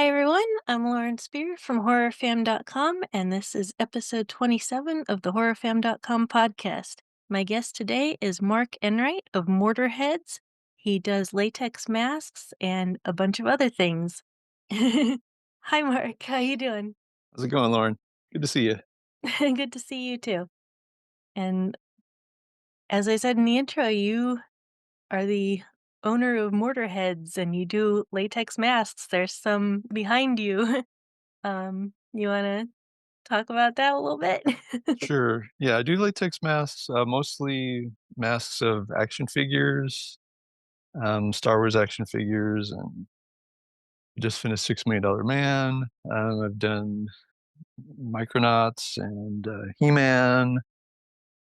Hi everyone, I'm Lauren Spear from horrorfam.com and this is episode 27 of the horrorfam.com podcast. My guest today is Mark Enright of Mortar Heads. He does latex masks and a bunch of other things. Hi Mark, how you doing? How's it going, Lauren? Good to see you. Good to see you too. And as I said in the intro, you are the owner of Mortar Heads and you do latex masks. There's some behind you. You wanna talk about that a little bit? Sure. Yeah, I do latex masks, mostly masks of action figures, Star Wars action figures, and just finished $6 Million Man. I've done Micronauts and He-Man,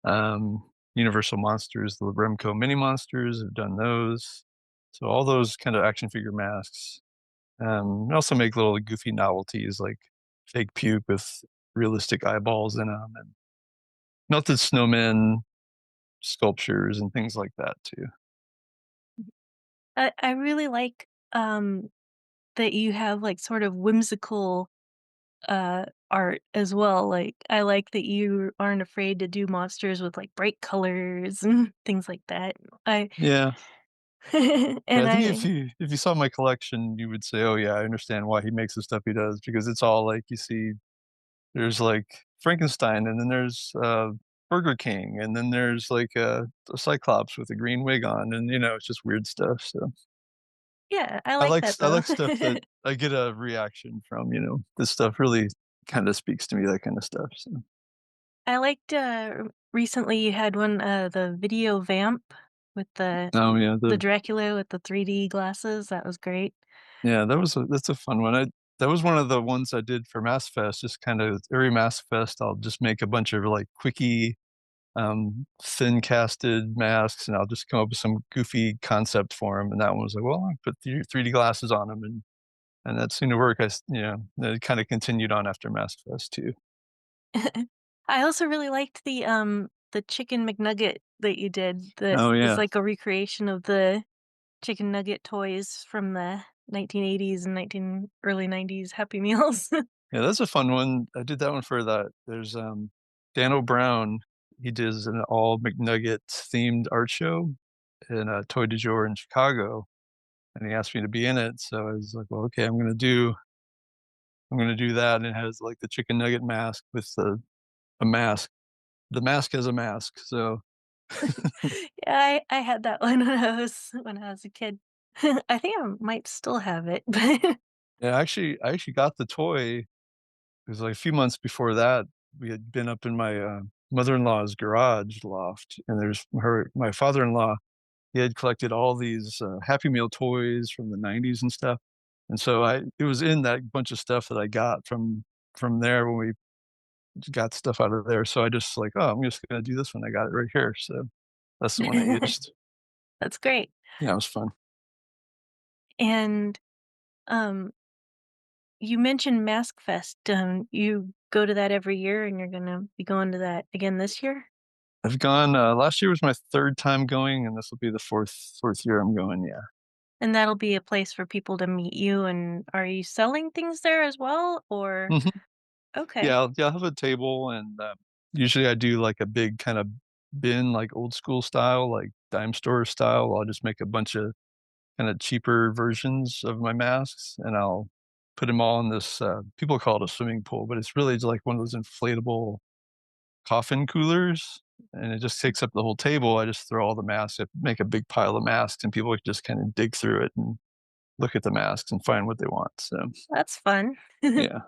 um, Universal Monsters, the Remco Mini Monsters. I've done those. So all those kind of action figure masks. I also make little goofy novelties like fake puke with realistic eyeballs in them and melted snowmen sculptures and things like that too. I really like, that you have, like, sort of whimsical, art as well, like, I like that you aren't afraid to do monsters with, like, bright colors and things like that. I Yeah. Yeah, and I think I if you saw my collection, you would say, "Oh yeah, I understand why he makes the stuff he does," because it's all like you see there's like Frankenstein and then there's Burger King and then there's like a Cyclops with a green wig on and it's just weird stuff. So yeah, I like that I though. like stuff that I get a reaction from, This stuff really kind of speaks to me, that kind of stuff. So I liked, recently you had one, the video vamp with oh yeah, the the Dracula with the 3D glasses, that was great. Yeah, that's a fun one. That was one of the ones I did for Mass Fest, just kinda every Mass Fest, I'll just make a bunch of, like, quickie, thin casted masks, and I'll just come up with some goofy concept for them. And that one was like, "Well, I put the 3D glasses on them," and that seemed to work. It kinda continued on after Mass Fest too. I also really liked the chicken McNugget that you did that Oh, is yeah. like a recreation of the chicken nugget toys from the 1980s and 19 early 90s Happy Meals. Yeah, that's a fun one. I did that one for that. There's, Dan O'Brown, he does an all McNugget themed art show in, Toy du Jour in Chicago, and he asked me to be in it, so I was like, "Well, okay, I'm gonna do that," and it has, like, the chicken nugget mask with a mask. The mask has a mask, so Yeah, I had that one when I was a kid. I think I might still have it, but yeah, I actually got the toy. It was, like, a few months before that. We had been up in my, mother-in-law's garage loft, and there's her my father-in-law, he had collected all these, Happy Meal toys from the '90s and stuff, and so I it was in that bunch of stuff that I got from there when we got stuff out of there, so I just like, "Oh, I'm just gonna do this one, I got it right here," so that's the one I used. that's great. Yeah, it was fun. And um you mentioned Mask Fest. You go to that every year and you're gonna be going to that again this year? I've gone, last year was my 3rd time going, and this will be the 4th year I'm going, yeah. And that'll be a place for people to meet you, and are you selling things there as well, or Mhm. okay. Yeah, I'll have a table, and, usually I do, like, a big kinda bin, like, old school style, like, dime store style. I'll just make a bunch of kinda cheaper versions of my masks, and I'll put them all in this, people call it a swimming pool, but it's really just like one of those inflatable coffin coolers, and it just takes up the whole table. I just throw all the masks, I make a big pile of masks, and people just kinda dig through it and look at the masks and find what they want, so, That's fun. yeah.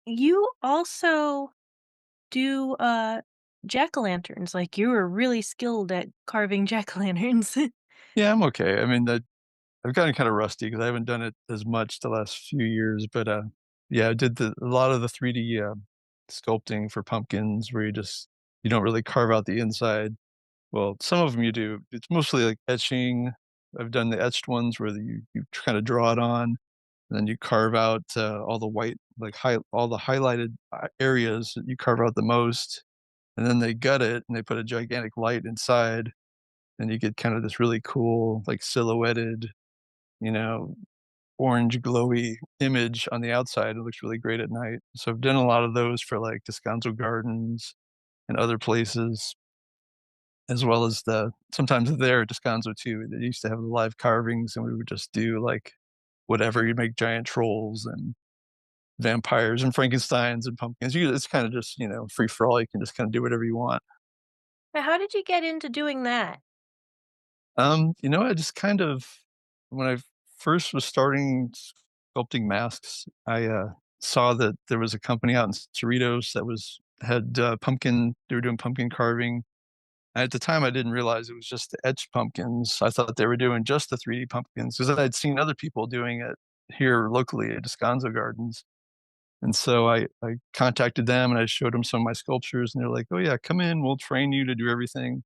You also do, jack-o'-lanterns, like, you were really skilled at carving jack-o'-lanterns. Yeah, I'm okay. I mean, I've gotten kinda rusty because I haven't done it as much the last few years, but, yeah, I did a lot of the 3D, sculpting for pumpkins where you don't really carve out the inside. Well, some of them you do. It's mostly, like, etching. I've done the etched ones where you kinda draw it on, and then you carve out, all the white, like, all the highlighted, areas that you carve out the most, and then they gut it, and they put a gigantic light inside, and you get kind of this really cool, like, silhouetted, you know, orange glowy image on the outside. It looks really great at night. So I've done a lot of those for like Descanso Gardens and other places, as well as the sometimes there at Descanso too. They used to have the live carvings, and we would just do like whatever. You make giant trolls and vampires and Frankensteins and pumpkins. It's kind of just free for all. You can just kind of do whatever you want. Now how did you get into doing that? I just kind of when I first was starting sculpting masks, I saw that there was a company out in Cerritos that was had pumpkin. They were doing pumpkin carving. And at the time, I didn't realize it was just the etched pumpkins. I thought they were doing just the 3D pumpkins because I'd seen other people doing it here locally at Descanso Gardens. And so I contacted them and I showed them some of my sculptures, and they're like, "Oh yeah, come in. We'll train you to do everything."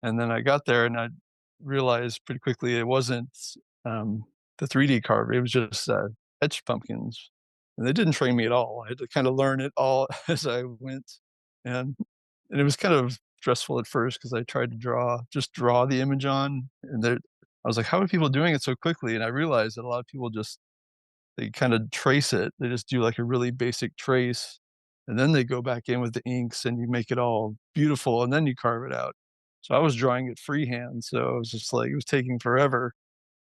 And then I got there and I realized pretty quickly it wasn't, um, the 3D carve, it was just, etched pumpkins, and they didn't train me at all. I had to kinda learn it all as I went, and it was kind of stressful at first because I tried to draw the image on, and there I was like, "How are people doing it so quickly?" And I realized that a lot of people just they kinda trace it. They just do, like, a really basic trace, and then they go back in with the inks, and you make it all beautiful, and then you carve it out. So I was drawing it freehand, so it was just like it was taking forever,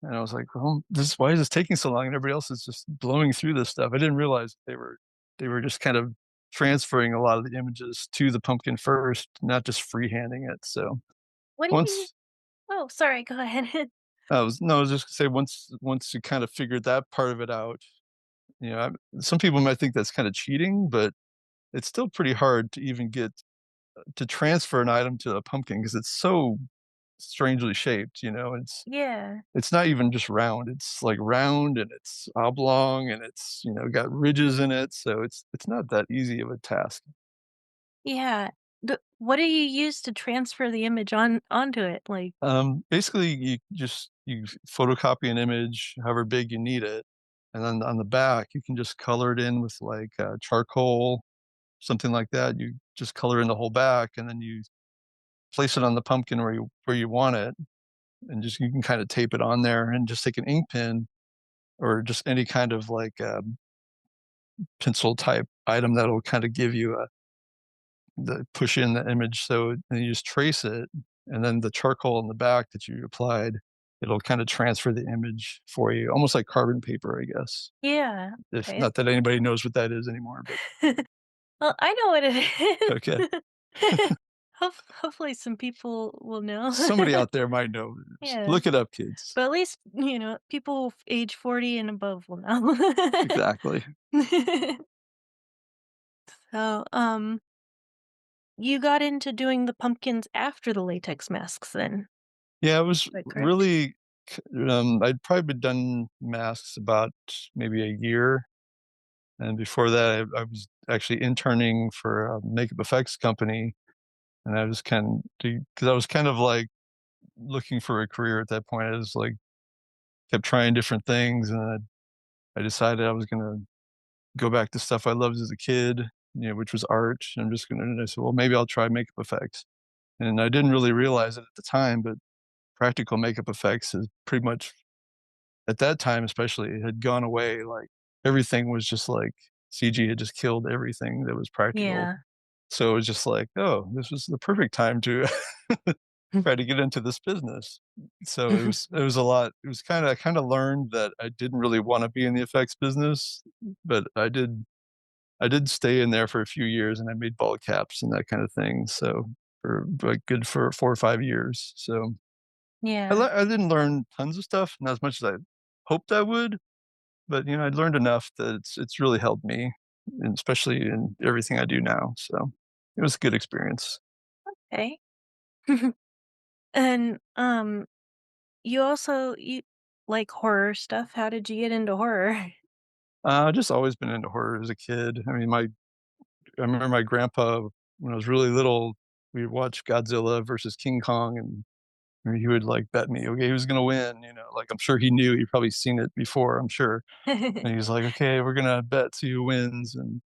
and I was like, "Well, this why is this taking so long?" And everybody else is just blowing through this stuff. I didn't realize they were just kind of transferring a lot of the images to the pumpkin first, not just freehanding it. So What do you once Oh, sorry, go ahead. I was just gonna say once you kind of figured that part of it out, some people might think that's kinda cheating, but it's still pretty hard to even get to transfer an item to a pumpkin because it's so strangely shaped, Yeah. it's not even just round, it's, like, round, and it's oblong, and it's, got ridges in it, so it's not that easy of a task. Yeah. What do you use to transfer the image onto it? Like Basically, you photocopy an image however big you need it, and then on the back, you can just color it in with, like, charcoal, something like that. You just color in the whole back, and then you place it on the pumpkin where you want it, and just you can kinda tape it on there and just take an ink pen or just any kind of, like, pencil type item that'll kinda give you a the push in the image, so and you just trace it, and then the charcoal in the back that you applied, it'll kinda transfer the image for you, almost like carbon paper, I guess. yeah. If Okay. not that anybody knows what that is anymore, but Well, I know what it okay. is. Hopefully some people will know. Somebody out there might know. Yeah. Look it up, kids. But at least, people age 40 and above will know. Exactly. So, you got into doing the pumpkins after the latex masks then, is Yeah, it was that correct? really I'd probably been done masks about maybe a year, and before that, I was actually interning for a makeup effects company, and I was because I was kind of, like, looking for a career at that point. I was, like, kept trying different things, and I decided I was gonna go back to stuff I loved as a kid, which was art. And I said, "Well, maybe I'll try makeup effects." And I didn't really realize it at the time, but practical makeup effects is pretty much at that time especially, it had gone away, like, everything was just, like CG had just killed everything that was practical. Yeah. So it was just like, "Oh, this was the perfect time to try to get into this business." So it was a lot it was kinda I kinda learned that I didn't really wanna be in the effects business, but I did stay in there for a few years, and I made ball caps and that kinda thing, so for, like, good for 4 or 5 years. So Yeah. I didn't learn tons of stuff, not as much as I hoped I would, but, I learned enough that it's really helped me, and especially in everything I do now, so it was a good experience. Okay. And, you like horror stuff. How did you get into horror? I've just always been into horror as a kid. I mean, I remember my grandpa, when I was really little, we would watch Godzilla versus King Kong, and he would, like, bet me, okay, who's gonna win, like, I'm sure he knew, he'd probably seen it before, I'm sure, and he was like, "Okay, we're gonna bet, see who wins," and,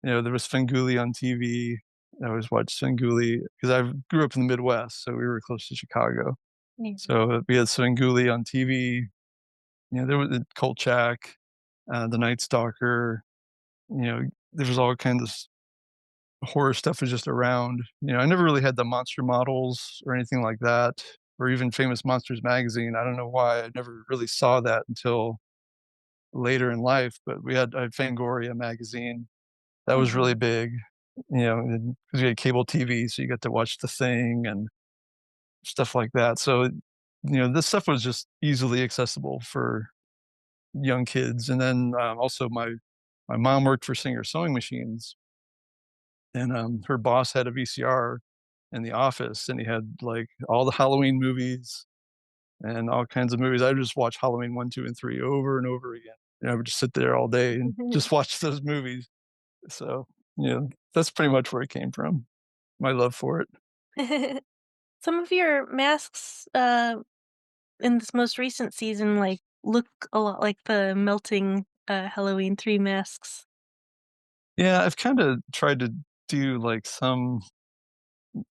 there was Svengoolie on TV. I always watched Svengoolie because I grew up in the Midwest, so we were close to Chicago. Yeah. So we had Svengoolie on TV, there was the Kolchak, the Night Stalker, there was all kinds of horror stuff was just around. I never really had the monster models or anything like that, or even Famous Monsters magazine. I don't know why I never really saw that until later in life, but I had Fangoria magazine. That was really Mhm. big, 'cause we had cable TV, so you got to watch The Thing and stuff like that. So, this stuff was just easily accessible for young kids. And then, also my mom worked for Singer Sewing Machines, and, her boss had a VCR in the office, and he had, like, all the Halloween movies and all kinds of movies. I would just watch Halloween 1, 2, and 3 over and over again. I would just sit there all day and just watch those movies. So, that's pretty much where it came from, my love for it. Some of your masks, in this most recent season, like, look a lot like the melting, Halloween 3 masks. Yeah, I've kinda tried to do, like, some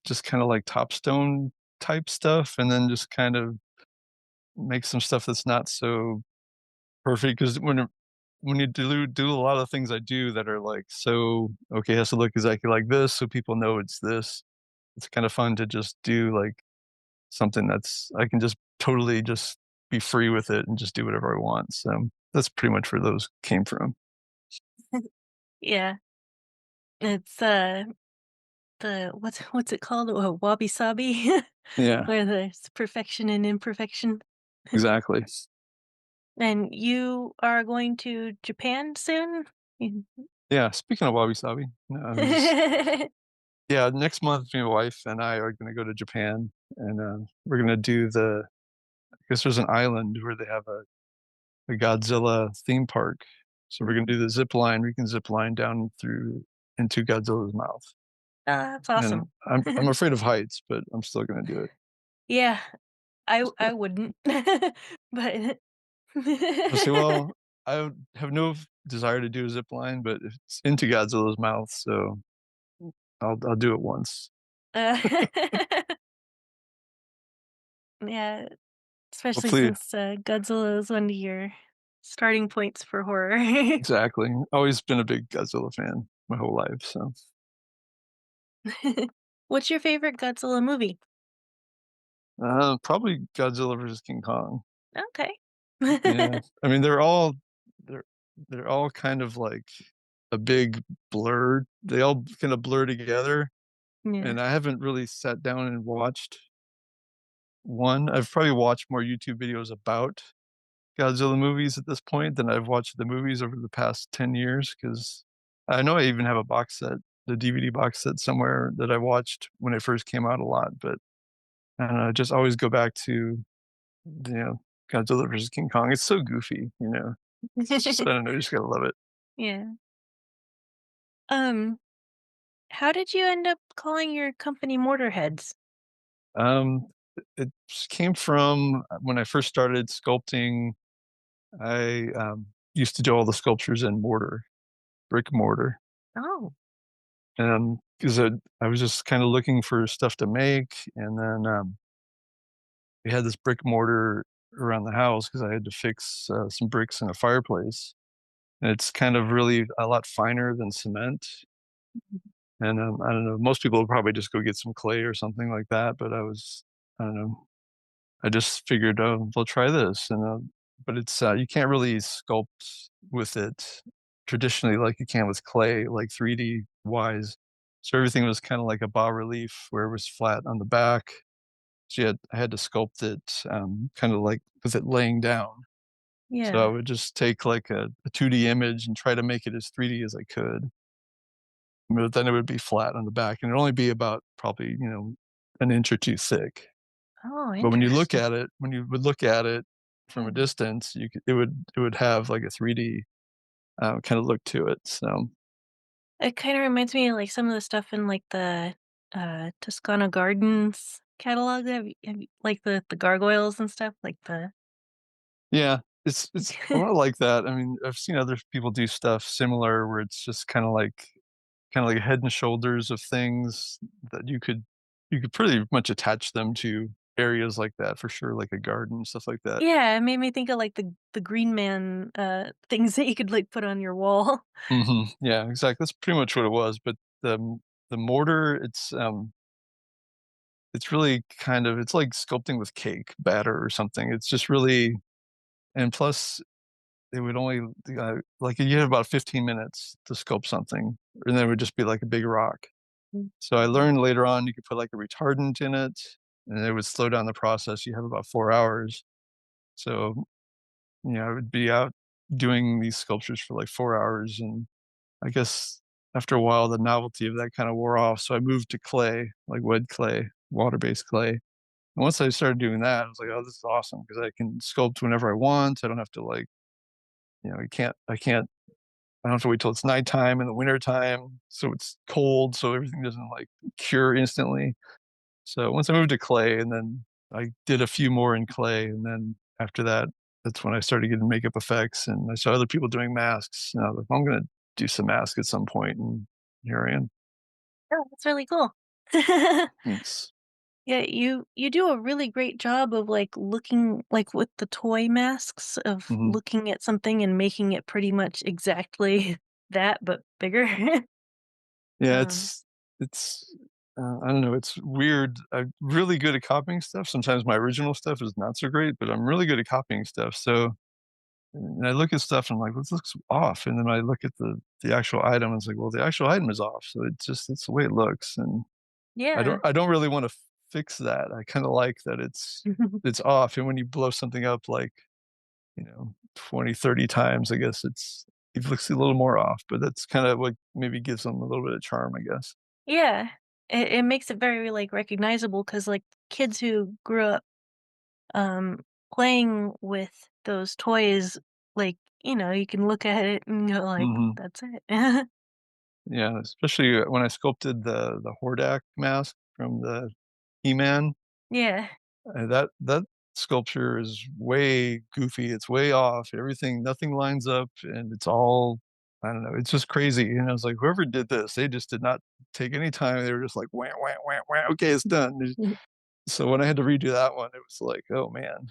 just kinda, like, Top Stone type stuff, and then just kind of make some stuff that's not so perfect. Because when you do a lot of things I do that are, like, so, "Okay, it has to look exactly like this so people know it's this." It's kinda fun to just do, like, something that's I can just totally just be free with it and just do whatever I want. So, that's pretty much where those came from. Yeah, it's, the what's it called? Wabi sabi? Yeah, Where there's perfection and imperfection. exactly. And you are going to Japan soon? Mm. Yeah, speaking of wabi-sabi, I'm just yeah, next month, me and my wife and I are gonna go to Japan, and, we're gonna do I guess there's an island where they have a Godzilla theme park, so we're gonna Mhm. do the zip line. We can zip line down through into Godzilla's mouth, That's and awesome. I'm afraid of heights, but I'm still gonna do it. Yeah, I wouldn't. But I say, "Well, I have no desire to do a zip line, but it's into Godzilla's mouth, so I'll do it once." Uh, yeah, especially Hopefully since, Godzilla is one of your starting points for horror. exactly. Always been a big Godzilla fan my whole life, so, What's your favorite Godzilla movie? probably Godzilla versus King Kong. Okay. Yeah. I mean, they're they're all kind of like a big blur. They all kinda blur together, Yeah. and I haven't really sat down and watched one. I've probably watched more YouTube videos about Godzilla movies at this point than I've watched the movies over the past 10 years. Because I know I even have a box set, the DVD box set somewhere that I watched when it first came out a lot, but I don't know, I just always go back to, Godzilla versus King Kong. It's so goofy. It's just I don't know, you just gotta love it. Yeah. Um, how did you end up calling your company Mortar Heads? It just came from, when I first started sculpting, I, used to do all the sculptures in mortar, brick mortar. Oh. 'Cause I was just kinda looking for stuff to make, and then, we had this brick mortar around the house because I had to fix, some bricks in a fireplace, and it's kind of really a lot finer than cement, and, I don't know, most people would probably just go get some clay or something like that, but I don't know, I just figured, "Oh, we'll try this," and, but you can't really sculpt with it traditionally like you can with clay, like 3D wise. So everything was kinda like a bas relief where it was flat on the back. So I had to sculpt it, kinda like with it laying down. So I Yeah. would just take like a 2D image and try to make it as 3D as I could, but then it would be flat on the back, and it'd only be about probably, an inch or 2 thick. Oh, But interesting. when you would look at it from a Mhm. distance, it would have like a 3D, kinda look to it. So, It kinda reminds me of, like, some of the stuff in, like, the, Toscana Gardens catalog. Have you like, the gargoyles and stuff? Like the yeah, it's a lot like that. I mean, I've seen other people do stuff similar where it's just kinda like head and shoulders of things that you could pretty much attach them to. areas like that for sure, like a garden, stuff like that. Yeah, it made me think of, like, the Green Man, things that you could, like, put on your wall. Yeah, exactly. That's pretty much what it was. But the mortar, it's really kind of it's like sculpting with cake batter or something. It's just really, and plus it would only like you have about 15 minutes to sculpt something, and then it would just be like a big rock. Mm. So I learned later on you could put like a retardant in it, and it would slow down the process. You have about 4 hours. So I would be out doing these sculptures for like 4 hours, and I guess after a while the novelty of that kind of wore off. So I moved to clay, like wet clay, water-based clay. And once I started doing that, I was like, "Oh, this is awesome because I can sculpt whenever I want. I don't have to like, I don't have to wait till it's nighttime in the winter time, so it's cold, so everything doesn't like cure instantly." So once I moved to clay, and then I did a few more in clay, and then after that, that's when I started getting makeup effects, and I saw other people doing masks, and I was like, "I'm gonna do some masks at some point," and here I am. Oh, that's really cool. Thanks. Yeah, you do a really great job of, like, looking like, with the toy masks, of Mhm. looking at something and making it pretty much exactly that, but bigger. Yeah, Um, it's I don't know, it's weird. I'm really good at copying stuff. Sometimes my original stuff is not so great, but I'm really good at copying stuff, so and I look at stuff and I'm like, "This looks off," and then I look at the actual item, and it's like, "Well, the actual item is off," so it's the way it looks, and yeah. I don't really wanna fix that. I kinda like that it's off, and when you blow something up, like, 20, 30 times, I guess it looks a little more off, but that's kinda what maybe gives them a little bit of charm, I guess. Yeah. It makes it very, like, recognizable because like, kids who grew up, um, playing with those toys, like, you can look at it and go like, Mhm. "That's it." Yeah, especially when I sculpted the Hordak mask from the He-Man. Yeah. That sculpture is way goofy, it's way off, nothing lines up, and it's all I don't know, it's just crazy, and I was like, "Whoever did this, they just did not take any time, they were just like, 'Wah, wah, wah, wah, okay, it's done.'" So when I had to redo that one, it was like, "Oh, man."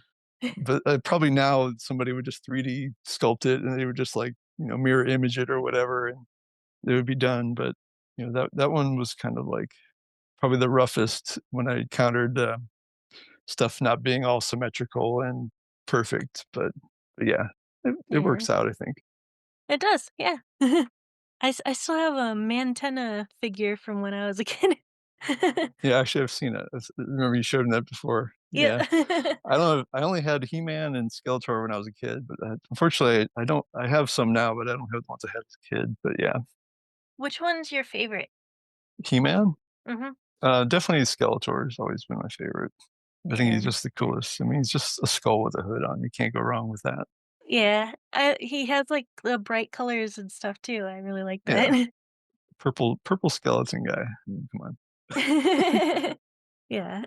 But, probably now somebody would just 3D sculpt it, and they would just, like, mirror image it or whatever, and it would be done, but, that one was kind of, like, probably the roughest when I encountered, stuff not being all symmetrical and perfect, but yeah, it Yeah. works out, I think. It does, yeah. I still have a Mantenna figure from when I was a kid. Yeah, actually, I've seen it. I remember you showed me that before. Yeah. Yeah. I don't know, I only had He-Man and Skeletor when I was a kid, but, unfortunately, I don't I have some now, but I don't have the ones I had as a kid, but yeah. Which one's your favorite? He-Man? Mhm. Definitely Skeletor has always been my favorite. I think he's Yeah. just the coolest. I mean, he's just a skull with a hood on, you can't go wrong with that. Yeah. He has, like, the bright colors and stuff too, I really like Yeah, that. purple skeleton guy. Come on. Yeah.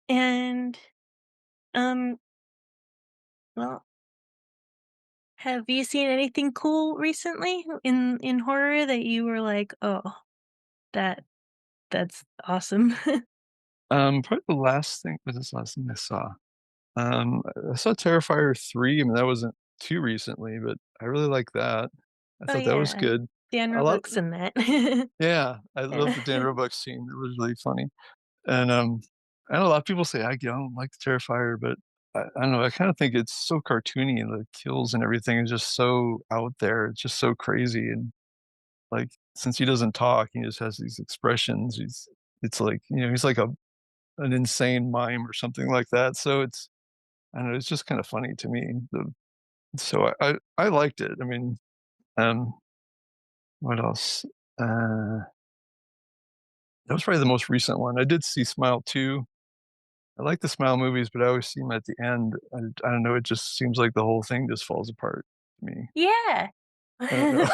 And, um, well, have you seen anything cool recently in horror that you were like, "Oh, that that's awesome?" Probably the last thing was this last thing I saw? I saw Terrifier 3, I mean, that wasn't too recently, but I really like that. I Oh, thought that was yeah. good. Dan A lot Roebuck's in that. Yeah, I love Yeah. the Dan Roebuck scene, it was really funny, and, I know a lot of people say, "I don't like the Terrifier," but I don't know, I kinda think it's so cartoony, and the kills and everything is just so out there, it's just so crazy, and, like, since he doesn't talk, he just has these expressions, it's like, he's like an insane mime or something like that, so I don't know, it's just kinda funny to me, so I liked it, I mean, um, what else? Uh, that was probably the most recent one. I did see Smile 2. I like the Smile movies, but I always see them at the end, and I don't know, it just seems like the whole thing just falls apart to me. Yeah. I don't know.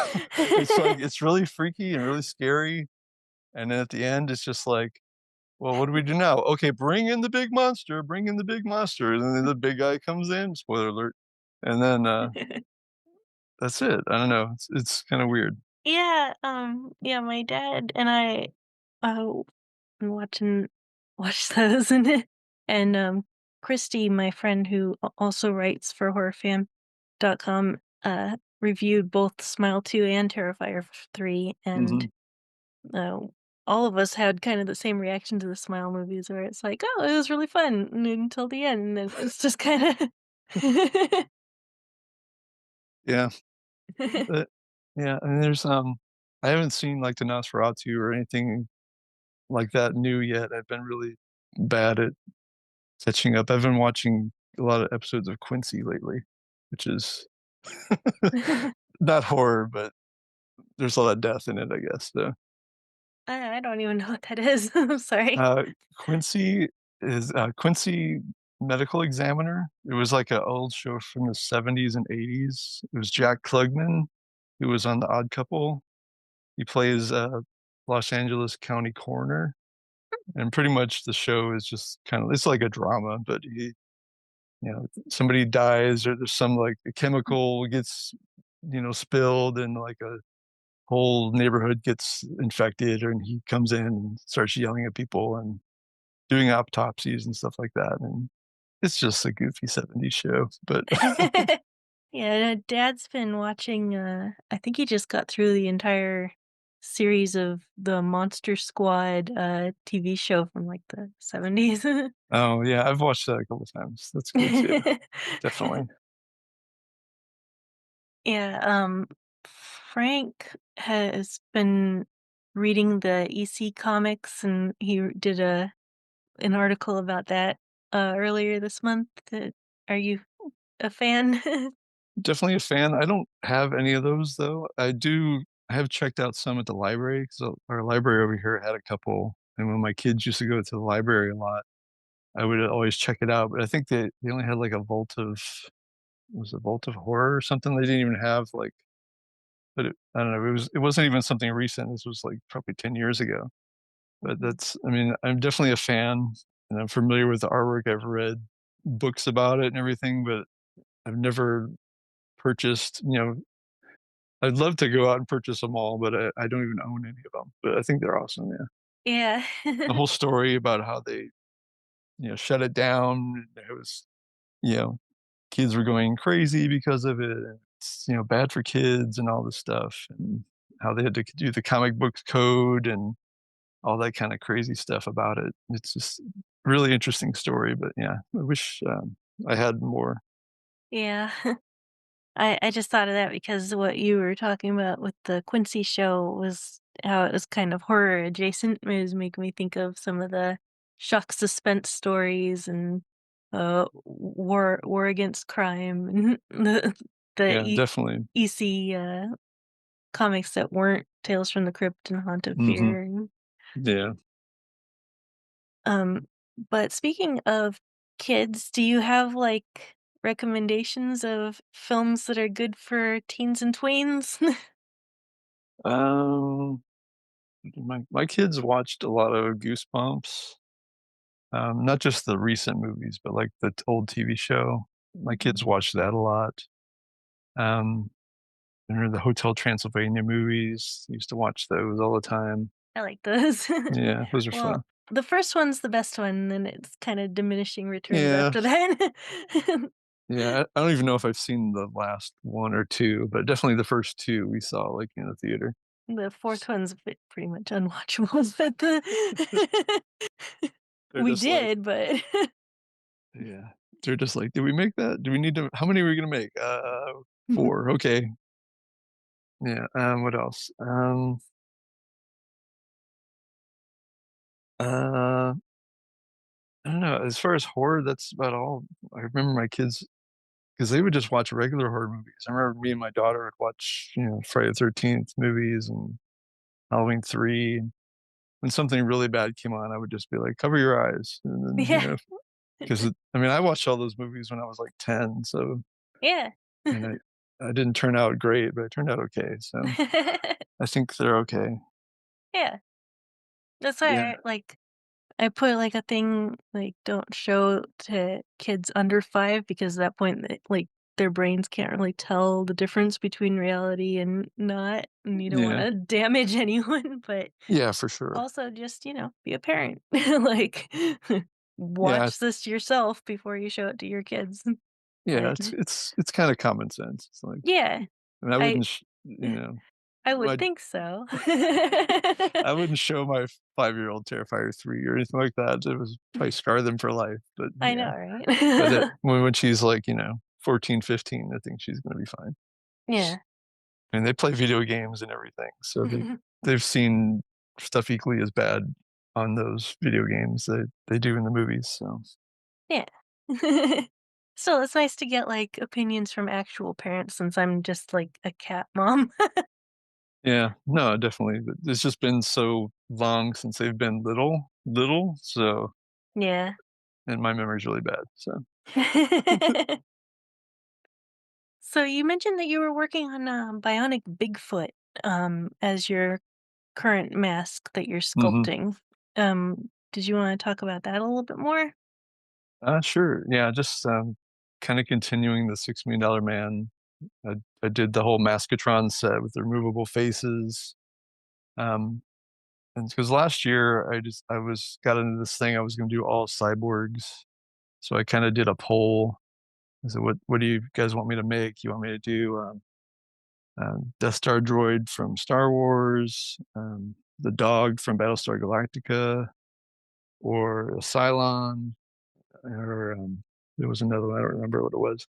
It's like it's really freaky and really scary, and then at the end, it's just like, "Well, what do we do now? Okay, bring in the big monster," and then the big guy comes in, spoiler alert, and then, that's it. I don't know, it's kinda weird. Yeah, yeah, my dad and I, uh, and watch those and Christy, my friend who also writes for horrorfam.com, reviewed both Smile 2 and Terrifier 3, and Mhm. uh, all of us had kind of the same reaction to the Smile movies where it's like, "Oh, it was really fun," until the end, and then it's just kinda Yeah, but yeah, and I haven't seen, like, the Nosferatu or anything like that new yet. I've been really bad at catching up. I've been watching a lot of episodes of Quincy lately, which is not horror, but there's a lot of death in it, I guess, so, I don't even know what that is. I'm sorry. uh, Quincy Quincy Medical Examiner. It was like an old show from the '70s and '80s. It was Jack Klugman, who was on The Odd Couple. He plays a Los Angeles County coroner, and pretty much the show is just kinda it's like a drama, but somebody dies or there's some, like, a chemical gets, spilled and, like, a whole neighborhood gets infected, and he comes in and starts yelling at people and doing autopsies and stuff like that, and it's just a goofy '70s show, but Yeah, Dad's been watching, I think he just got through the entire series of the Monster Squad, TV show from, like, the '70s. Oh, yeah, I've watched that a couple times. That's good too, definitely. Yeah, Frank has been reading the EC comics, and he did an article about that, earlier this month. Are you a fan? Definitely a fan. I don't have any of those though. I have checked out some at the library because our library over here had a couple, and when my kids used to go to the library a lot, I would always check it out, but I think they only had, like, a vault of was it Vault of Horror or something? They didn't even have, like but I don't know, it wasn't even something recent. This was, like, probably 10 years ago, but Mhm. I mean, I'm definitely a fan, and I'm familiar with the artwork. I've read books about it and everything, but I've never purchased, I'd love to go out and purchase them all, but I don't even own any of them. But I think they're awesome, yeah. Yeah. The whole story about how they, shut it down, it was, you know, kids were going crazy because of it, and it's, bad for kids and all this stuff, and how they had to do the comic book code and all that kinda crazy stuff about it. It's just really interesting story, but yeah, I wish, I had more. Yeah. I just thought of that because what you were talking about with the Quincy show was how it was kind of horror adjacent. It was making me think of some of the shock suspense stories and war against crime and the Yeah, definitely. EC comics that weren't Tales from the Crypt and Haunt of Mhm. Fear. Yeah. Um, but speaking of kids, do you have, like, recommendations of films that are good for teens and tweens? Um, my kids watched a lot of Goosebumps, not just the recent movies, but, like, the old TV show. My Mhm. kids watched that a lot. Um, and the Hotel Transylvania movies, used to watch those all the time. I like those. Yeah, those are Well, fun. the first one's the best one, and then it's kinda diminishing returns Yeah. after that. Yeah, I don't even know if I've seen the last 1 or 2, but definitely the first 2 we saw, like, in the theater. The 4th one's pretty much unwatchable, but the They're we just like did, but yeah. They're just like, "Did we make that? Do we need to how many are we gonna make? 4, okay." Yeah, what else? Uh, I don't know, as far as horror, that's about all. I remember my kids because they would just watch regular horror movies. I remember me and my daughter would watch, Friday the 13th movies and Halloween 3, and when something really bad came on, I would just be like, "Cover your eyes," and then, yeah. 'cause I mean, I watched all those movies when I was, like, 10, so Yeah. and I didn't turn out great, but I turned out okay, so I think they're okay. Yeah. That's Yeah. why I put, like, a thing, like, don't show to kids under 5 because at that point, their brains can't really tell the difference between reality and not, and you don't Yeah. wanna damage anyone, but Yeah, for sure. also just, be a parent. Like, Yeah, watch this yourself before you show it to your kids. yeah, But it's kinda common sense. It's like, yeah, I mean, I I wouldn't I would my think so. I wouldn't show my five-year-old Terrifier 3 or anything like that. It was probably scar them for life, but I know, yeah. But right? when she's like, 14, 15, I think she's gonna be fine. Yeah. And they play video games and everything, so they've seen stuff equally as bad on those video games that they do in the movies, so Yeah. Still, it's nice to get, like, opinions from actual parents since I'm just, like, a cat mom. yeah, no, definitely, but it's just been so long since they've been little, so Yeah. and my memory's really bad, so So you mentioned that you were working on, bionic Bigfoot, as your current mask that you're mhm. sculpting. Did you wanna talk about that a little bit more? Sure, yeah, just, kinda continuing the $6 Million Man. I did the whole Maskatron set with the removable faces, um, and because last year I was got into this thing, I was gonna do all cyborgs, so I kinda did a poll. I said, "What do you guys want me to make? You want me to do, Death Star droid from Star Wars, the dog from Battlestar Galactica, or a Cylon, or, there was another one, I don't remember what it was."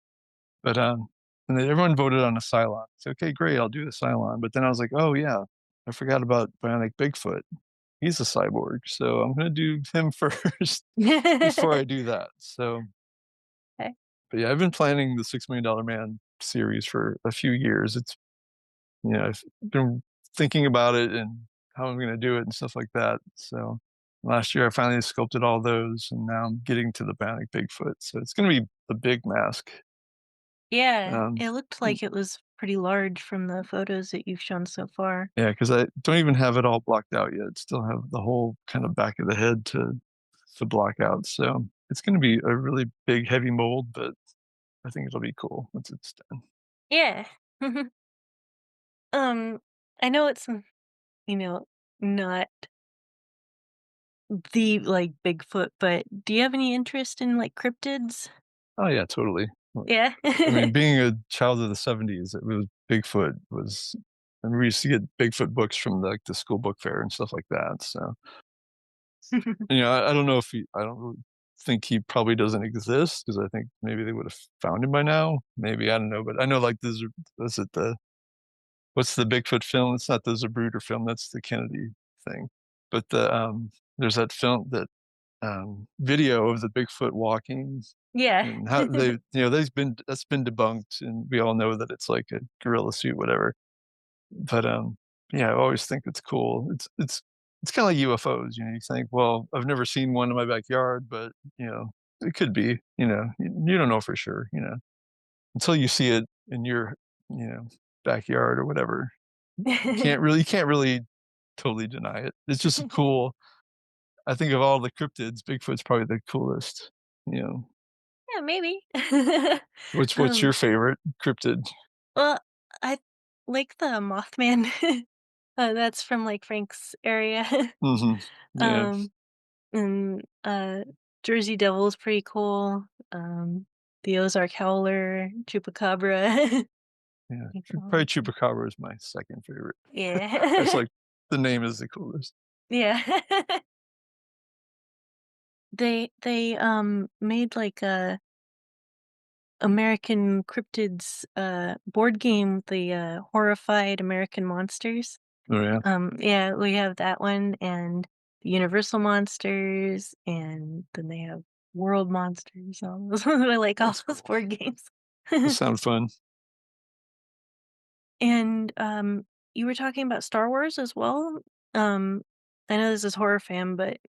But, and then everyone voted on a Cylon. So, "Okay, great, I'll do the Cylon." But then I was like, "Oh, yeah, I forgot about Bionic Bigfoot. He's a cyborg, so I'm gonna do him first before I do that." So, Okay. but yeah, I've been planning the $6 Million Man series for a few years. I've been thinking about it and how I'm gonna do it and stuff like that. So last year I finally sculpted all those, and now I'm getting to the Bionic Bigfoot. So it's gonna be the big mask. Yeah, Um, it looked mm, like it was pretty large from the photos that you've shown so far. yeah, because I don't even have it all blocked out yet. Still have the whole kind of back of the head to block out. So it's gonna be a really big, heavy mold, but I think it'll be cool once it's done. Yeah. Um, I know it's, you know, not the, like, Bigfoot, but do you have any interest in, like, cryptids? Oh yeah, totally. Yeah. I mean, being a child of the '70s, it was Bigfoot was and we used to get Bigfoot books from, like, the school book fair and stuff like that, so, I don't know if I don't really think he probably doesn't exist because I think maybe they would've found him by now, maybe, I don't know, but I know, like, was it the what's the Bigfoot film? It's not the Zapruder film, that's the Kennedy thing, but there's that film that, video of the Bigfoot walking Yeah. and how they've been that's been debunked, and we all know that it's like a gorilla suit, whatever. But yeah, I always think it's cool. It's kind of like UFOs. You think, well, I've never seen one in my backyard, but it could be. You don't know for sure. Until you see it in your you know backyard or whatever. You can't really totally deny it. It's just cool. I think of all the cryptids, Bigfoot's probably the coolest. You know, Yeah, maybe. what's Um, your favorite cryptid? well, I like the Mothman. That's from, like, Frank's area. Mhm. Yeah, Um, and, Jersey Devil is pretty cool. The Ozark Howler, Chupacabra. yeah. Like, Probably Chupacabra is my second favorite. It's yeah. like the name is the coolest. Yeah. They made, like, a American Cryptids, board game, the, Horrified American Monsters. Oh, yeah, Yeah, we have that one and the Universal Monsters, and then they have World Monsters, all those I like all that's those cool. board games. That sound fun. And, you were talking about Star Wars as well? Um, I know this is horror fan, but,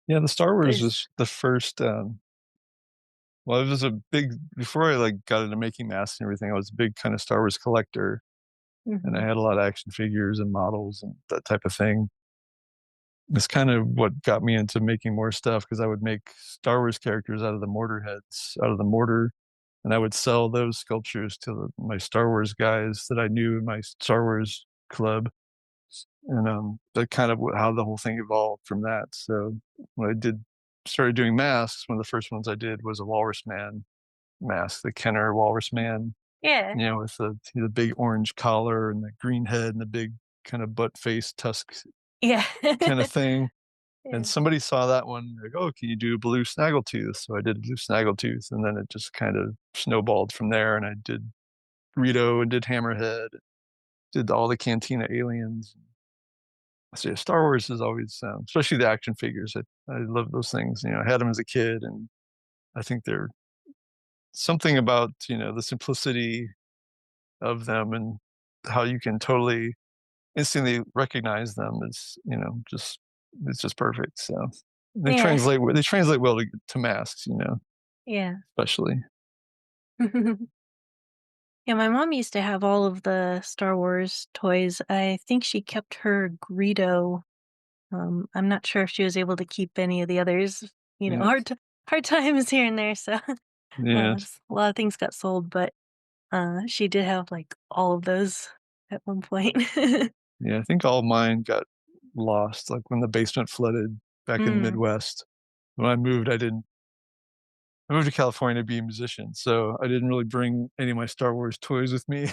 Yeah, the Star Wars there's was the first, well, it was a big before I, like, got into making masks and everything, I was a big kinda Star Wars collector, and I Mhm. had a lot of action figures and models and that type of thing. It's kind of what got me into making more stuff because I would make Star Wars characters out of the Mortar Heads, out of the mortar. and I would sell those sculptures to my Star Wars guys that I knew in my Star Wars club, and that kind of how the whole thing evolved from that. So when I did started doing masks, one of the first ones I did was a Walrus Man mask, the Kenner Walrus Man, Yeah. with the big orange collar and the green head and the big kind of butt face tusk Yeah. kind of thing. And Yeah. somebody saw that one, like, oh, can you do a blue snaggletooth? So I did blue snaggletooth, and then it just kind of snowballed from there. And I did Greedo and did Hammerhead, did all the Cantina aliens. So yeah, Star Wars is always, especially the action figures. I love those things. I had them as a kid, and I think they're something about the simplicity of them and how you can totally instantly recognize them is just it's just perfect. So Yeah. they translate well to masks, Yeah. especially. Yeah, my mom used to have all of the Star Wars toys. I think she kept her Greedo. I'm not sure if she was able to keep any of the others. Yeah, Hard times here and there, so yeah, a lot of things got sold, but she did have like all of those at one point. yeah. I think all mine got lost, like when the basement flooded back in the Mm. Midwest. When I moved, I moved to California to be a musician, so I didn't really bring any of my Star Wars toys with me.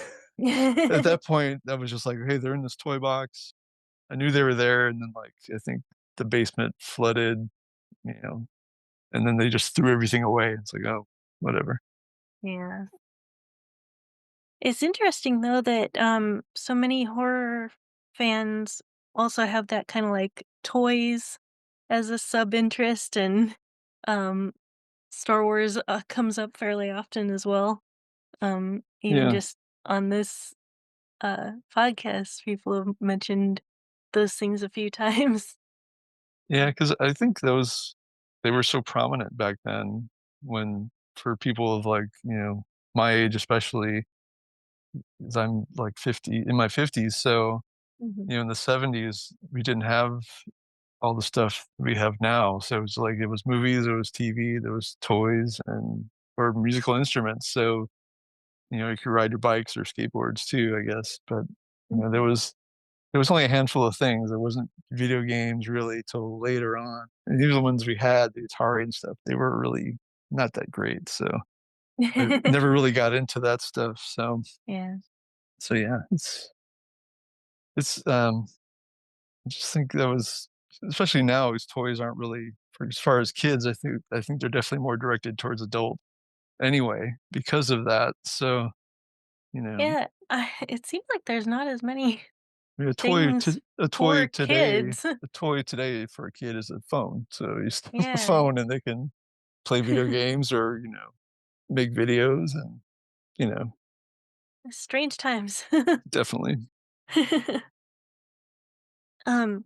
At that point, I was just like, hey, they're in this toy box. I knew they were there, and then like I think the basement flooded, you know, and then they just threw everything away. It's like, oh, whatever. Yeah. It's interesting though that so many horror fans also have that kind of like toys as a sub interest, and um Star Wars comes up fairly often as well. Even Yeah, just on this podcast, people have mentioned those things a few times. yeah, because I think they were so prominent back then when for people of like my age, especially because I'm like 50 in my 50s. So Mhm. in the 70s, we didn't have all the stuff we have now. So it was movies, it was TV, there was toys and or musical instruments. So you could ride your bikes or skateboards too, I guess. But Mhm. there was only a handful of things. There wasn't video games really till later on. And even the ones we had, the Atari and stuff, they were really not that great. So I never really got into that stuff. Yeah. So yeah, it's I just think that was especially now as toys aren't really for as far as kids, I think they're definitely more directed towards adult anyway because of that. So, you know, Yeah. It seems like there's not as many a things for kids. a toy today for a kid is a phone. So you start the Yeah. phone and they can play video games or, make videos and, you know, Strange times. definitely. um,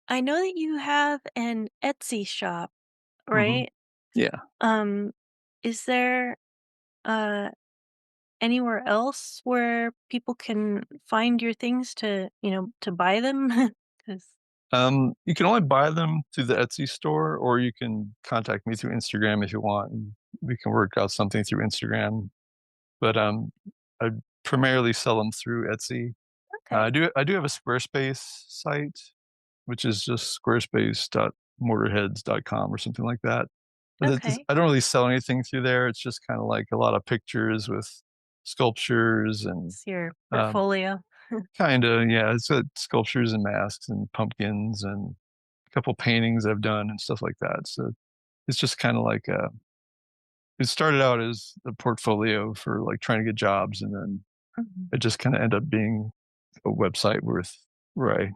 I know that you have an Etsy shop, Hmm. right? Yeah. Um, is there uh anywhere else where people can find your things to, to buy them? 'Cause You can only buy them through the Etsy store, or you can contact me through Instagram if you want, and we can work out something through Instagram. But I primarily sell them through Etsy. okay, I do have a Squarespace site, which is just squarespace.mortarheads.com or something like that. But okay. I don't really sell anything through there. It's just kind of like a lot of pictures with sculptures and It's your um, portfolio. kind of yeah, it's sculptures and masks and pumpkins and a couple paintings I've done and stuff like that. So it's just kind of like it started out as a portfolio for like trying to get jobs, and then Mhm. it just kind of ended up being a website where I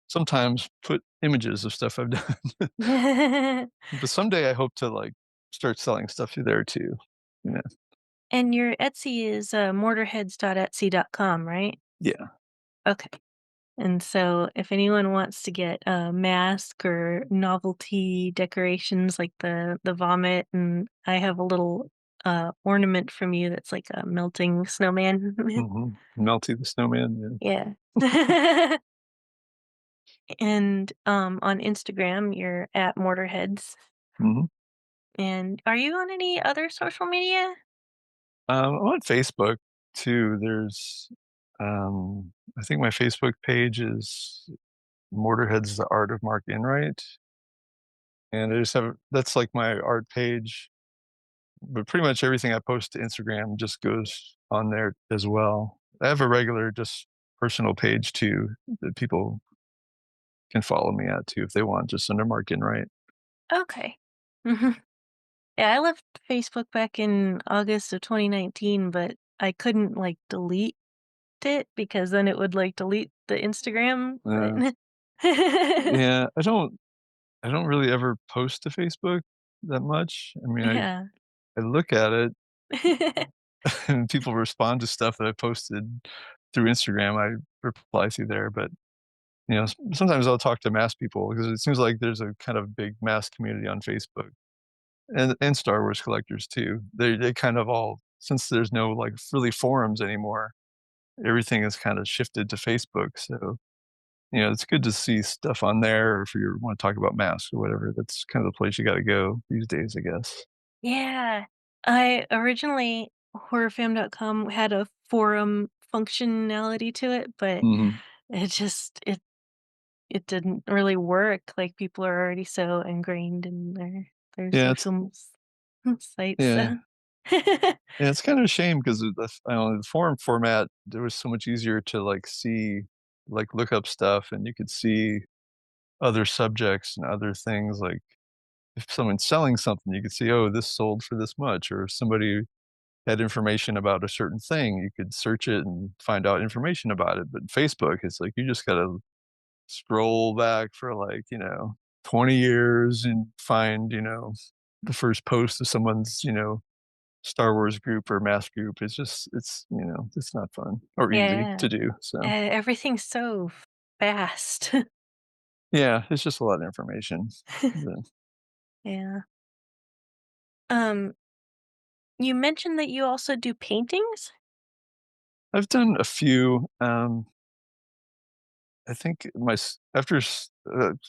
sometimes put images of stuff I've done. But someday I hope to like start selling stuff through there too. Yeah. And your Etsy is mortarheads.etsy.com, right? Yeah. Okay. And so if anyone wants to get a mask or novelty decorations like the vomit, and I have a little ornament from you that's like a melting snowman. Hmm. Melty the Snowman. Yeah. And on Instagram you're at Mortarheads. Yeah. Hmm. And are you on any other social media? I'm on Facebook too. I think my Facebook page is Mortar Heads: The Art of Mark Enright, and I just have that's like my art page. But pretty much everything I post to Instagram just goes on there as well. I have a regular, just personal page too that people can follow me at too if they want, just under Mark Enright. Okay. Mhm. Yeah, I left Facebook back in August of 2019, but I couldn't, like, delete it because then it would, like, delete the Instagram, but Uh, yeah, I don't really ever post to Facebook that much. I mean, Yeah. I look at it and people respond to stuff that I posted through Instagram. I reply to there, but sometimes I'll talk to mass people because it seems like there's a kind of big mass community on Facebook and Star Wars collectors too. They kind of all since there's no like really forums anymore, everything is kind of shifted to Facebook. So it's good to see stuff on there, or if you want to talk about masks or whatever. That's kind of the place you got to go these days, I guess. Yeah. I originally horrorfam.com had a forum functionality to it, but Hmm. it just it didn't really work, like, people are already so ingrained in their Yeah, it's social sites, yeah. so Yeah, it's kind of a shame because I don't know, the forum format, there was so much easier to like see, like look up stuff, and you could see other subjects and other things. Like if someone's selling something, you could see, oh, this sold for this much, or if somebody had information about a certain thing, you could search it and find out information about it. But Facebook, it's like you just gotta scroll back for like 20 years and find the first post of someone's Star Wars group or mass group. It's not fun or easy Yeah. to do. So Everything's so fast. yeah, it's just a lot of information. But Yeah. Um, you mentioned that you also do paintings? I've done a few. I think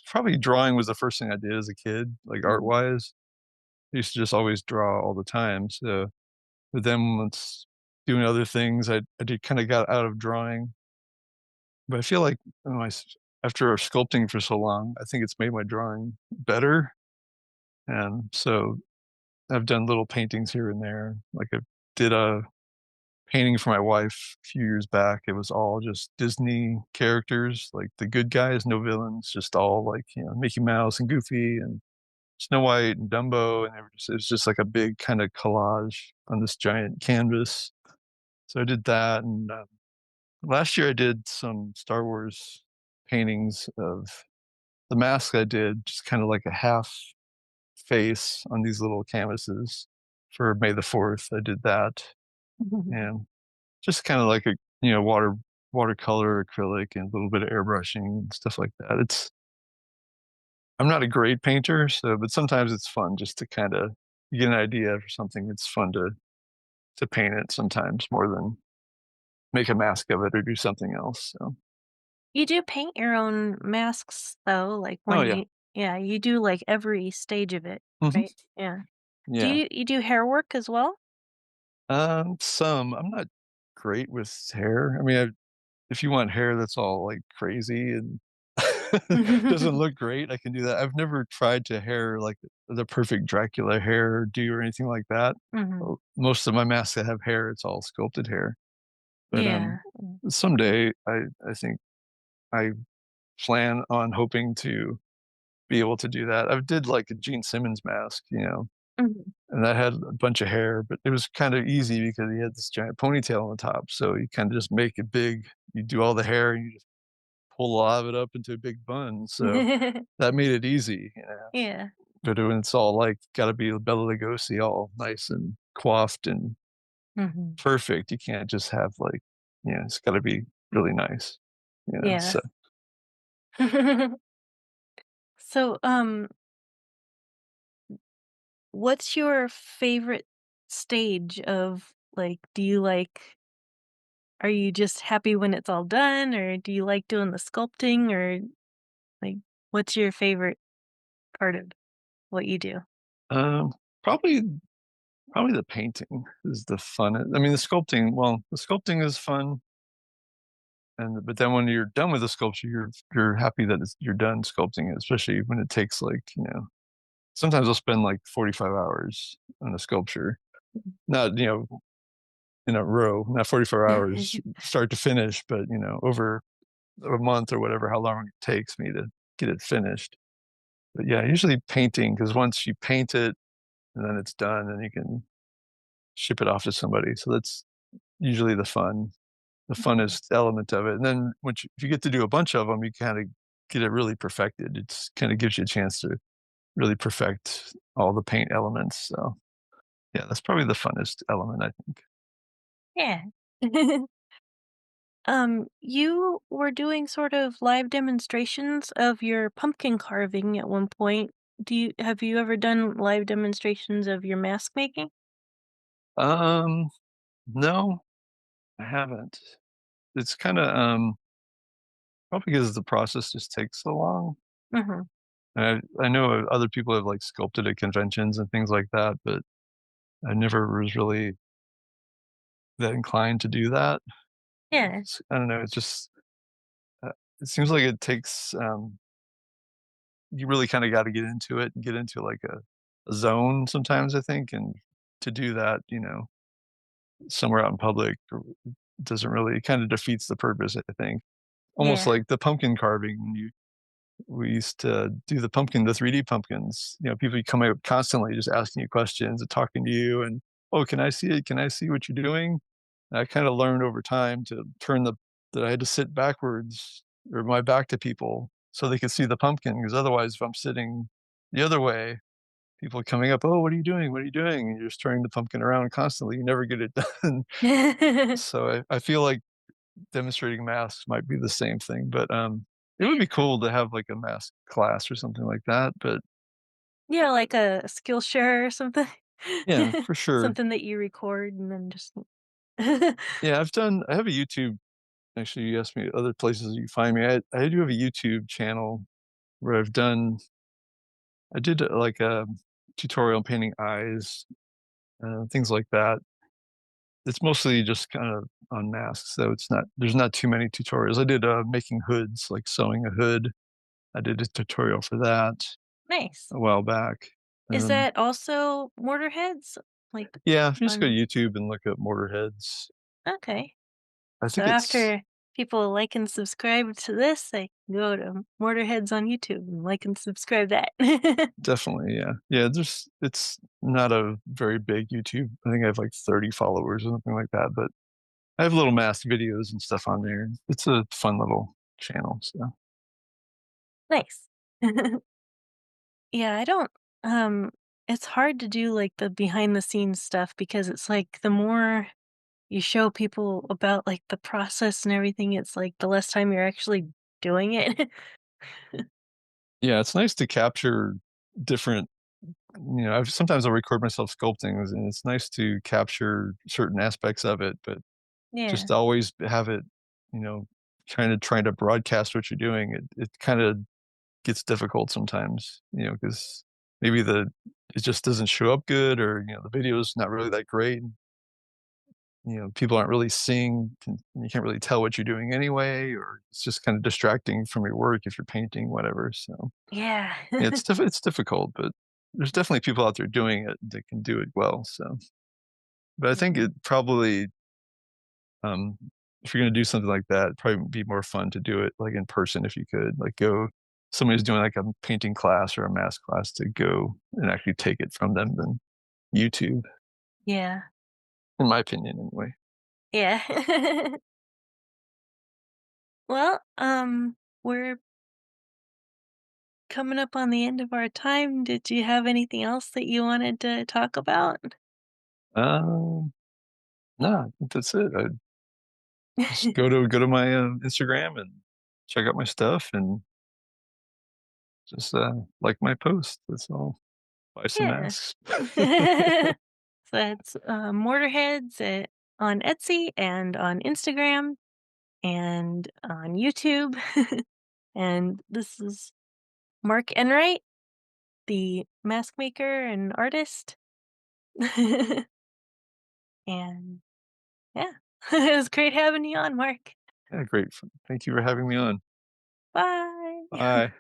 probably drawing was the first thing I did as a kid, like art Mhm. wise. I used to just always draw all the time. So, but then once doing other things, I did kind of got out of drawing. But I feel like after sculpting for so long, I think it's made my drawing better. And so I've done little paintings here and there. Like I did a painting for my wife a few years back. It was all just Disney characters, like the good guys, no villains, just all like, Mickey Mouse and Goofy and Snow White and Dumbo. And it was just like a big kind of collage on this giant canvas. So I did that. And last year I did some Star Wars paintings of the mask I did, just kind of like a half face on these little canvases for May the 4th. I did that. And just kinda like a, watercolor, acrylic, and a little bit of airbrushing and stuff like that. I'm not a great painter, so but sometimes it's fun just to kinda get an idea for something. It's fun to paint it sometimes more than make a mask of it or do something else, so You do paint your own masks though, like oh, when yeah. you do like every stage of it, Mhm. right? Yeah. Do Yeah. you do hair work as well? Some. I'm not great with hair. I mean, if you want hair that's all, like, crazy and doesn't look great, I can do that. I've never tried to hair, like, the perfect Dracula hairdo or anything like that. Mhm. Most of my masks that have hair, it's all sculpted hair. But, Yeah. Mm. someday, I think I plan on hoping to be able to do that. I did, like, a Gene Simmons mask, Mhm. and that had a bunch of hair, but it was kinda easy because he had this giant ponytail on the top, so you kinda just make it big. You do all the hair, and you just pull a lot of it up into a big bun, so that made it easy. Yeah. But when it's all, like, gotta be Bela Lugosi, all nice and coiffed and Mhm. perfect, you can't just have, like it's gotta be really nice, Yeah. so So, what's your favorite stage of, like, are you just happy when it's all done, or do you like doing the sculpting, or, like, what's your favorite part of what you do? um, probably Probably the painting is the fun. I mean, the sculpting is fun, and but then when you're done with the sculpture, you're happy that you're done sculpting it, especially when it takes like, sometimes I'll spend like 45 hours on a sculpture, not, in a row, not 44 hours start to finish, but, over a month or whatever, how long it takes me to get it finished. But yeah, usually painting, because once you paint it and then it's done, and you can ship it off to somebody. So that's usually the funnest element of it. And then if you get to do a bunch of them, you kind of get it really perfected. It's kind of gives you a chance to really perfect all the paint elements. So yeah, that's probably the funnest element, I think. Yeah. You were doing sort of live demonstrations of your pumpkin carving at one point. Have you ever done live demonstrations of your mask making? Um, no, I haven't. It's kind of probably because the process just takes so long. Mhm. And I know other people have like sculpted at conventions and things like that, but I never was really that inclined to do that. Yeah. I don't know. Uh, it seems like it takes you really kind of got to get into it and get into like a zone sometimes, I think, and to do that, somewhere out in public doesn't really, it kind of defeats the purpose, I think. Almost Yeah. like the pumpkin carving when you we used to do the 3D pumpkins. People come up constantly just asking you questions and talking to you, and oh, can I see it? Can I see what you're doing? And I kind of learned over time to that I had to sit backwards or my back to people so they could see the pumpkin. Because otherwise, if I'm sitting the other way, people are coming up, oh, what are you doing? What are you doing? And you're just turning the pumpkin around constantly. You never get it done. So I feel like demonstrating masks might be the same thing, but, it would be cool to have, like, a mask class or something like that, but Yeah, like a Skillshare or something? yeah, for sure. Something that you record and then just Yeah, I have a YouTube. Actually, you asked me other places you find me. I do have a YouTube channel where I did, like, a tutorial on painting eyes, things like that. It's mostly just kind of on masks, so there's not too many tutorials. I did, making hoods, like sewing a hood. I did a tutorial for that Nice. a while back. Is Um, that also Mortar Heads? Like, yeah, if you just go to on YouTube and look up Mortar Heads, okay. I So think it's after people like and subscribe to this, they can go to Mortar Heads on YouTube and like and subscribe that. definitely, yeah. Yeah, it's not a very big YouTube. I think I have like 30 followers or something like that, but I have little mask videos and stuff on there. It's a fun little channel, so Nice. Yeah, I don't it's hard to do like the behind the scenes stuff because it's like the more you show people about like the process and everything, it's like the less time you're actually doing it. yeah, it's nice to capture different, sometimes I'll record myself sculpting and it's nice to capture certain aspects of it, but Yeah. just always have it, you know, kind of trying to broadcast what you're doing. It kind of gets difficult sometimes, because maybe it just doesn't show up good, or the video is not really that great. People aren't really seeing. You can't really tell what you're doing anyway, or it's just kind of distracting from your work if you're painting, whatever. So Yeah. yeah, it's difficult, but there's definitely people out there doing it that can do it well. So, but I think it probably Um, if you're gonna do something like that, it'd probably be more fun to do it, like, in person if you could, like, go somebody's doing, like, a painting class or a math class to go and actually take it from them than YouTube, Yeah. in my opinion, anyway. Yeah. Well, we're coming up on the end of our time. Did you have anything else that you wanted to talk about? Um, no, I think that's it. I just go to my, Instagram and check out my stuff and just, like my post, that's all. Buy some Yeah. masks. So that's Mortarheads on Etsy and on Instagram and on YouTube. And this is Mark Enright, the mask maker and artist. And yeah, it was great having you on, Mark. Yeah, great. Thank you for having me on. Bye. Bye.